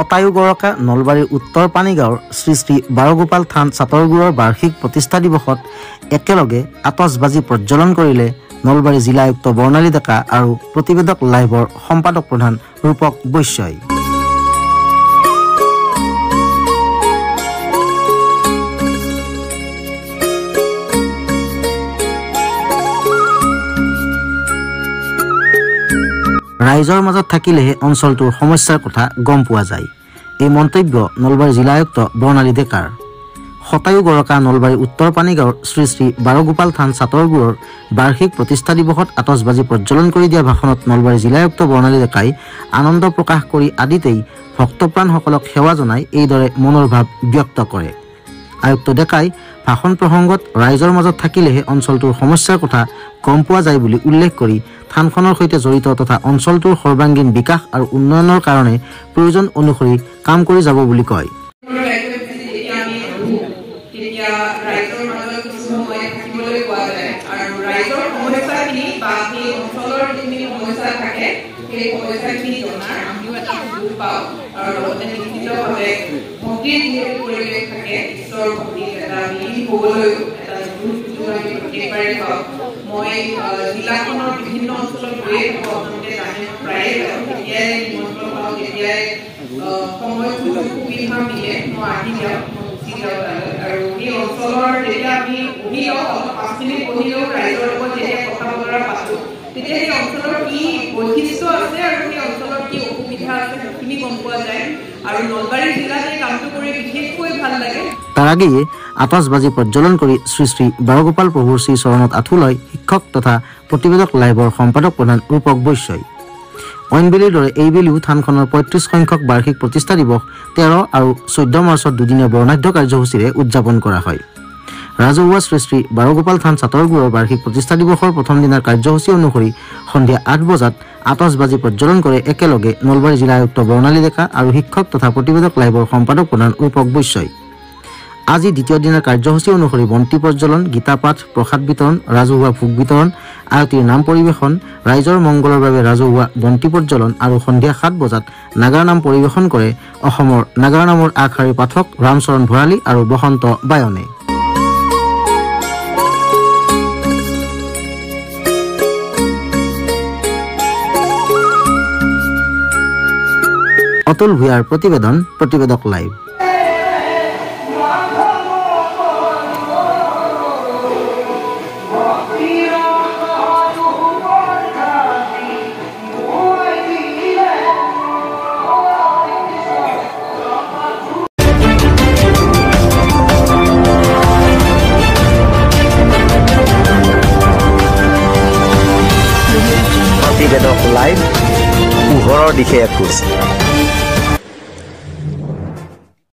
শতায়ু গৰকা নলবাৰীৰ উত্তৰ পানীগাঁৱৰ শ্ৰী শ্ৰী বাৰগোপাল থান চাতৰগুৰৰ বাৰ্ষিক প্ৰতিষ্ঠা দিৱসত একেলগে আতচবাজি প্ৰজ্বলন কৰিলে নলবাৰী জিলা আয়ুক্ত বৰ্ণালী ডেকা আৰু প্ৰতিবেদক লাইভৰ সম্পাদক প্ৰধান ৰূপক বৈশ্যই। ৰাইজৰ মাজত থাকিলেহে অঞ্চলটোৰ সমস্যাৰ কথা গম পোৱা যায়। এই মন্তব্য নলবাৰী জিলা আয়ুক্ত বৰ্ণালী ডেকাৰ। শতায়ু গৰকা নলবাৰী উত্তৰ পানীগাঁৱৰ শ্ৰী শ্ৰী বাৰগোপাল থান চাতৰগুৰৰ বাৰ্ষিক প্ৰতিষ্ঠা দিৱসত আতচবাজি প্ৰজ্বলন কৰি দিয়া ভাষণত নলবাৰী জিলা আয়ুক্ত বৰ্ণালী ডেকাই আনন্দ প্ৰকাশ কৰি আদিতেই ভক্তপ্ৰাণসকলক সেৱা জনাই এইদৰে মনৰ ভাৱ ব্যক্ত কৰে। আয়ুক্ত ডেকাই ভাষণ প্ৰসংগত ৰাইজৰ মাজত থাকিলেহে অঞ্চলটোৰ সমস্যাৰ কথা গম পোৱা যায় বুলি উল্লেখ কৰি থানখনৰ সৈতে জড়িত তথা অঞ্চলটোৰ সৰ্বাংগীন বিকাশ আৰু উন্নয়নৰ কাৰণে প্ৰয়োজন অনুসৰি কাম কৰি যাব বুলি কয়। মই জিলাখনৰ বিভিন্ন অঞ্চলত গৈ প্ৰায় নিমন্ত্ৰণ পাওঁ, যেতিয়াই সময় সুবিধা মিলে মই আহি যাওঁ, গুচি যাওঁ তালৈ। আৰু এই অঞ্চলৰ যেতিয়া আমি বহি লওঁ, 5 মিনিট বহিলেও ৰাইজৰ লগত যেতিয়া কথা বতৰা পাতোঁ, তেতিয়া সেই অঞ্চলৰ কি বৈশিষ্ট্য আছে আৰু সেই অঞ্চলৰ কি অসুবিধা আছে সেইখিনি গম পোৱা যায়। আৰু নলবাৰী জিলাত এই কামটো কৰি বিশেষকৈ ভাল লাগে। তাৰ আগেয়ে আতচবাজি প্ৰজ্বলন কৰি শ্ৰী শ্ৰী বাৰগোপাল প্ৰভুৰ শ্ৰী চৰণত আঁঠু লয় শিক্ষক তথা প্ৰতিবেদক লাইভৰ সম্পাদক প্ৰধান ৰূপক বৈশ্যই। অইনবেলিৰ দৰে এইবেলিও থানখনৰ 35 সংখ্যক বাৰ্ষিক প্ৰতিষ্ঠা দিৱস 13 আৰু 14 মাৰ্চত দুদিনীয়া বৰ্ণাঢ্য কাৰ্যসূচীৰে উদযাপন কৰা হয়। ৰাজহুৱা শ্ৰী শ্ৰী বাৰগোপাল থান চাতৰগুৰৰ বাৰ্ষিক প্ৰতিষ্ঠা দিৱসৰ প্ৰথম দিনাৰ কাৰ্যসূচী অনুসৰি সন্ধিয়া 8 বজাত আতচবাজি প্ৰজ্বলন কৰে একেলগে নলবাৰী জিলা আয়ুক্ত বৰ্ণালী ডেকা আৰু শিক্ষক তথা প্ৰতিবেদক লাইভৰ সম্পাদক প্ৰধান ৰূপক বৈশ্যই। আজি দ্বিতীয় দিনৰ কাৰ্যসূচী অনুসৰি বন্তি প্ৰজ্বলন, গীতাপাঠ, প্ৰসাদ বিতৰণ, ৰাজহুৱা ভোগ বিতৰণ, আয়তীৰ নাম পৰিৱেশন, ৰাইজৰ মংগলৰ বাবে ৰাজহুৱা বন্তি প্ৰজ্বলন আৰু সন্ধিয়া 7 বজাত নাগাৰা নাম পৰিৱেশন কৰে অসমৰ নাগাৰা নামৰ আগশাৰীৰ পাঠক ৰামচৰণ ভৰালী আৰু বসন্ত বায়নে। অতুল ভূঞাৰ প্ৰতিবেদন, প্ৰতিবেদক লাইভ। প্ৰতিবেদক লাইভ, পোহৰৰ দিশে এখোজ।